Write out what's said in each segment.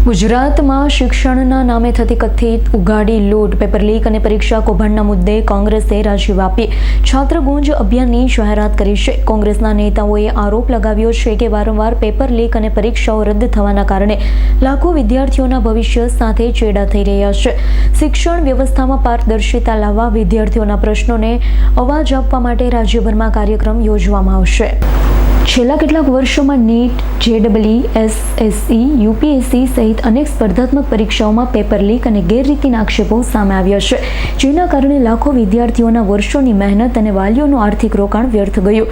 ગુજરાતમાં શિક્ષણના નામે થતી કથિત ઉઘાડી લૂંટ, પેપર લીક અને પરીક્ષા કૌભાંડના મુદ્દે કોંગ્રેસે રાજ્યવ્યાપી છાત્ર ગુંજ અભિયાનની જાહેરાત કરી છે. કોંગ્રેસના નેતાઓએ આરોપ લગાવ્યો છે કે વારંવાર પેપર લીક અને પરીક્ષાઓ રદ થવાના કારણે લાખો વિદ્યાર્થીઓના ભવિષ્ય સાથે ચેડા થઈ રહ્યા છે. શિક્ષણ વ્યવસ્થામાં પારદર્શિતા લાવવા, વિદ્યાર્થીઓના પ્રશ્નોને અવાજ આપવા માટે રાજ્યભરમાં કાર્યક્રમ યોજવામાં આવશે. છેલ્લા કેટલાક વર્ષોમાં નીટ, જેડબલઈ, એસએસસી, યુપીએસસી સહિત અનેક સ્પર્ધાત્મક પરીક્ષાઓમાં પેપર લીક અને ગેરરીતિના આક્ષેપો સામે આવ્યા છે, જેના કારણે લાખો વિદ્યાર્થીઓના વર્ષોની મહેનત અને વાલીઓનું આર્થિક રોકાણ વ્યર્થ ગયું.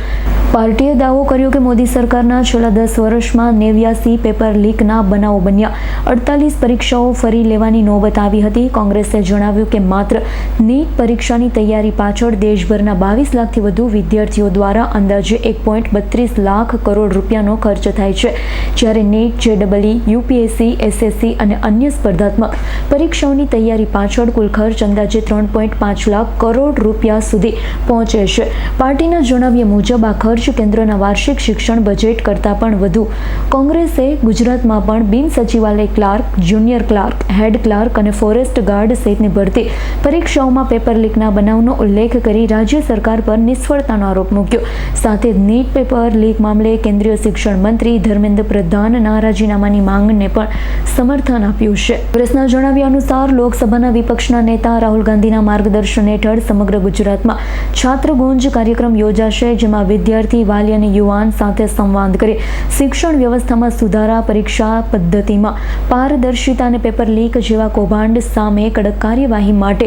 પાર્ટીએ દાવો કર્યો કે મોદી સરકારના છેલ્લા 10 વર્ષમાં 89 પેપર લીકના બનાવો બન્યા. 48 પરીક્ષાઓ ફરી લેવાની નોબત આવી હતી. કોંગ્રેસે જણાવ્યું કે માત્ર નીટ પરીક્ષાની તૈયારી પાછળ દેશભરના 22 લાખથી વધુ વિદ્યાર્થીઓ દ્વારા અંદાજે 1.32 લાખ કરોડ રૂપિયાનો ખર્ચ થાય છે. જ્યારે નીટ, જેડબલઈ, યુપીએસસી, એસએસસી અને અન્ય સ્પર્ધાત્મક પરીક્ષાઓની તૈયારી પાછળ કુલ ખર્ચ અંદાજે 3.5 લાખ કરોડ રૂપિયા સુધી પહોંચે છે. પાર્ટીના જણાવ્યા મુજબ આ ખર્ચ કેન્દ્રના વાર્ષિક શિક્ષણ બજેટ કરતાં પણ વધુ. કોંગ્રેસે ગુજરાતમાં પણ બિન સચિવાલય clerk, junior clerk, head clerk અને ફોરેસ્ટ ગાર્ડ સહિતની ભરતી પરીક્ષાઓમાં પેપર લીકના બનાવનો ઉલ્લેખ કરી રાજ્ય સરકાર પર નિષ્ફળતાનો આરોપ મૂક્યો. સાથે નીટ પેપર લીક મામલે કેન્દ્રીય શિક્ષણ મંત્રી ધર્મેન્દ્ર પ્રધાનના રાજીનામાની માંગને પણ સમર્થન આપ્યું છે. કોંગ્રેસના જણાવ્યા અનુસાર લોકસભાના વિપક્ષના નેતા રાહુલ ગાંધીના માર્ગદર્શન હેઠળ સમગ્ર ગુજરાતમાં છાત્ર ગુંજ કાર્યક્રમ યોજાશે, જેમાં વિદ્યાર્થી, વાલી અને યુવાન સાથે સંવાદ કરી શિક્ષણ વ્યવસ્થામાં સુધારા, પરીક્ષા પદ્ધતિમાં પારદર્શિતા અને પેપર લીક જેવા કૌભાંડ સામે કડક કાર્યવાહી માટે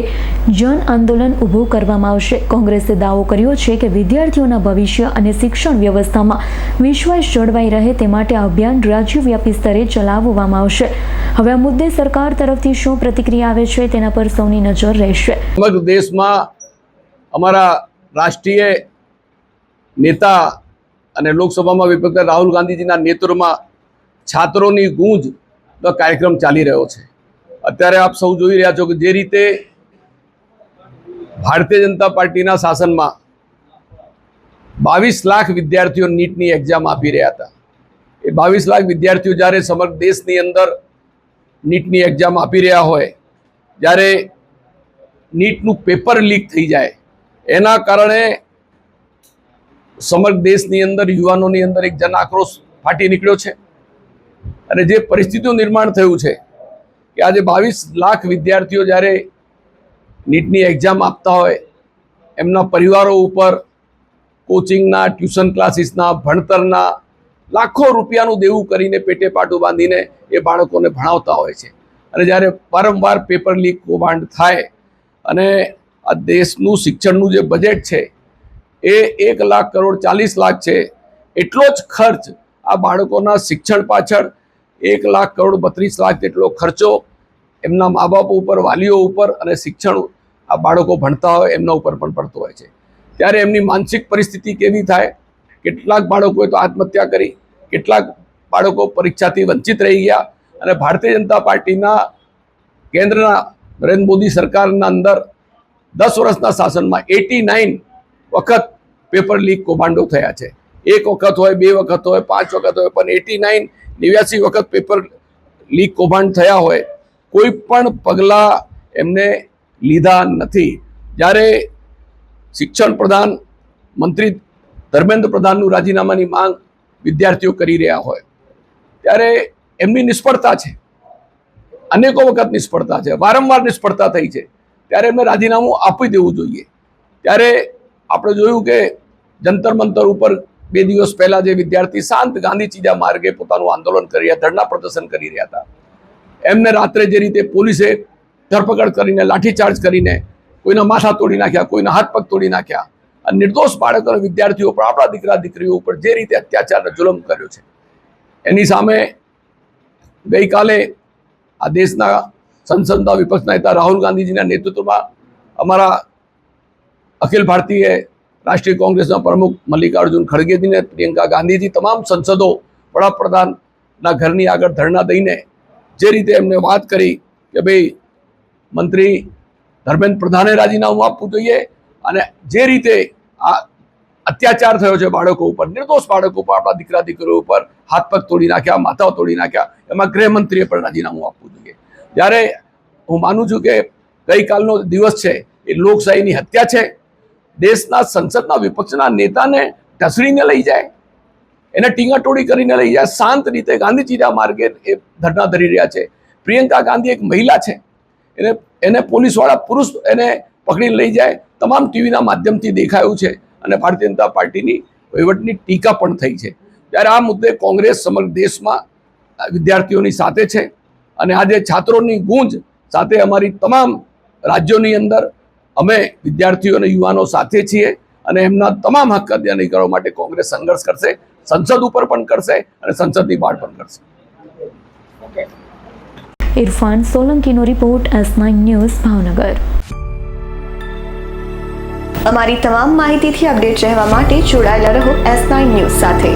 જન આંદોલન ઊભું કરવામાં આવશે. કોંગ્રેસે દાવો કર્યો છે કે વિદ્યાર્થીઓના ભવિષ્ય અને શિક્ષણ વ્યવસ્થામાં વિશ્વાસ જળવાઈ રહે તે માટે આ અભિયાન રાજ્યવ્યાપી સ્તરે ચલાવવામાં આવશે. હવે આ મુદ્દે સરકાર તરફથી શું પ્રતિક્રિયા આવે છે તેના પર સૌની નજર રહેશે. સમગ્ર દેશમાં અમારા રાષ્ટ્રીય નેતા અને લોકસભામાં વિપક્ષ રાહુલ ગાંધીજીના નેતૃત્વમાં છાત્રોની ગૂંજનો કાર્યક્રમ ચાલી રહ્યો છે. અત્યારે આપ સૌ જોઈ રહ્યા છો કે જે રીતે ભારતીય જનતા પાર્ટીના શાસનમાં 22 લાખ વિદ્યાર્થીઓ નીટની એક્ઝામ આપી રહ્યા હતા. એ 22 લાખ વિદ્યાર્થીઓ જ્યારે સમગ્ર દેશની અંદર નીટની એક્ઝામ આપી રહ્યા હોય, જ્યારે નીટનું પેપર લીક થઈ જાય, એના કારણે સમગ્ર દેશની અંદર યુવાનોની અંદર એક જન આક્રોશ ફાટી નીકળ્યો છે. અને જે પરિસ્થિતિનું નિર્માણ થયું છે કે આજે 22 લાખ વિદ્યાર્થીઓ જ્યારે નીટની એક્ઝામ આપતા હોય, એમના પરિવારો ઉપર કોચિંગના, ટ્યુશન ક્લાસીસના, ભણતરના લાખો રૂપિયાનું દેવું કરીને પેટે પાટું બાંધીને એ બાળકોને ભણાવતા હોય છે. અને જ્યારે વારંવાર પેપર લીક કૌભાંડ થાય અને આ દેશનું શિક્ષણનું જે બજેટ છે એ 1 લાખ કરોડ 40 લાખ છે, એટલો જ ખર્ચ આ બાળકોના શિક્ષણ પાછળ 1 લાખ કરોડ 32 લાખ જેટલો ખર્ચો એમના મા બાપ ઉપર, વાલીઓ ઉપર અને શિક્ષણ આ બાળકો ભણતા હોય એમના ઉપર પણ પડતો હોય છે. ત્યારે એમની માનસિક પરિસ્થિતિ કેવી થાય? કેટલાક બાળકોએ તો આત્મહત્યા કરી, કેટલાક બાળકો પરીક્ષાથી વંચિત રહી ગયા. અને ભારતીય જનતા પાર્ટીના કેન્દ્રના નરેન્દ્ર મોદી સરકારના અંદર 10 વર્ષના શાસનમાં 89 વખત પેપર લીક કૌભાંડો થયા છે. 1 વખત હોય, 2 વખત હોય, 5 વખત હોય, પણ 89 વખત પેપર લીક કૌભાંડ થયા હોય, કોઈ પણ પગલાં એમને લીધા નથી. જ્યારે શિક્ષણ પ્રધાન મંત્રી ધર્મેન્દ્ર પ્રધાનનું રાજીનામાની માંગ વિદ્યાર્થીઓ કરી રહ્યા હોય, ત્યારે એમની નિષ્ફળતા છે, અનેકો વખત નિષ્ફળતા છે, વારંવાર નિષ્ફળતા થઈ છે, ત્યારે એમને રાજીનામું આપી દેવું જોઈએ. ત્યારે આપણે જોયું કે જંતર મંતર ઉપર 2 દિવસ પહેલા જે વિદ્યાર્થી શાંત ગાંધી ચીજા માર્ગે પોતાનું આંદોલન કરી રહ્યા, ધરણા પ્રદર્શન કરી રહ્યા હતા, એમને રાત્રે જે રીતે પોલીસે ધરપકડ કરીને, લાઠીચાર્જ કરીને કોઈના માથા તોડી નાખ્યા, કોઈના હાથ પગ તોડી નાખ્યા, અને નિર્દોષ બાળકો અને વિદ્યાર્થીઓ પર, આપણા દીકરા દીકરીઓ ઉપર જે રીતે અત્યાચાર અને જુલમ કર્યો છે, એની સામે ગઈકાલે આ દેશના સંસદના વિપક્ષના નેતા રાહુલ ગાંધીજીના નેતૃત્વમાં અમારા અખિલ ભારતીય રાષ્ટ્રીય કોંગ્રેસના પ્રમુખ મલ્લિકાર્જુન ખડગેજીને, પ્રિયંકા ગાંધીજી, તમામ સંસદો વડાપ્રધાનના ઘરની આગળ ધરણા દઈને જે રીતે એમને વાત કરી કે ભાઈ મંત્રી ધર્મેન્દ્ર પ્રધાને રાજીનામું આપવું જોઈએ, અને જે રીતે આ અત્યાચાર થયો છે બાળકો ઉપર, નિર્દોષ બાળકો ઉપર, આપણા દીકરા દીકરીઓ ઉપર હાથ પગ તોડી નાખ્યા, માથાઓ તોડી નાખ્યા, એમાં ગૃહમંત્રીએ પણ રાજીનામું આપવું જોઈએ. જ્યારે હું માનું છું કે ગઈકાલનો દિવસ છે એ લોકશાહીની હત્યા છે. દેશના સંસદના વિપક્ષના નેતાને ઢસડીને લઈ જાય, એને ટીંગાટોળી કરીને લઈ જાય, શાંત રીતે ગાંધીજીના માર્ગે એ ધરણા ધરી રહ્યા છે. પ્રિયંકા ગાંધી એક મહિલા છે, એને પોલીસવાળા પુરુષ એને પકડીને લઈ જાય, તમામ ટીવીના માધ્યમથી દેખાયું છે અને ભારતીય જનતા પાર્ટીની વહીવટની ટીકા પણ થઈ છે. ત્યારે આ મુદ્દે કોંગ્રેસ સમગ્ર દેશમાં વિદ્યાર્થીઓની સાથે છે અને આજે છાત્રોની ગૂંજ સાથે અમારી તમામ રાજ્યોની અંદર અમે વિદ્યાર્થીઓ અને યુવાનો સાથે છીએ અને એમના તમામ હક અધિકારી કરવા માટે કોંગ્રેસ સંઘર્ષ કરશે, સંસદ ઉપર પણ કરશે અને સંસદની બહાર પણ કરશે. ઇરફાન સોલંકીનો રિપોર્ટ, S9 ન્યૂઝ, ભાવનગર. અમારી તમામ માહિતીથી અપડેટ રહેવા માટે જોડાયેલા રહો S9 ન્યૂઝ સાથે.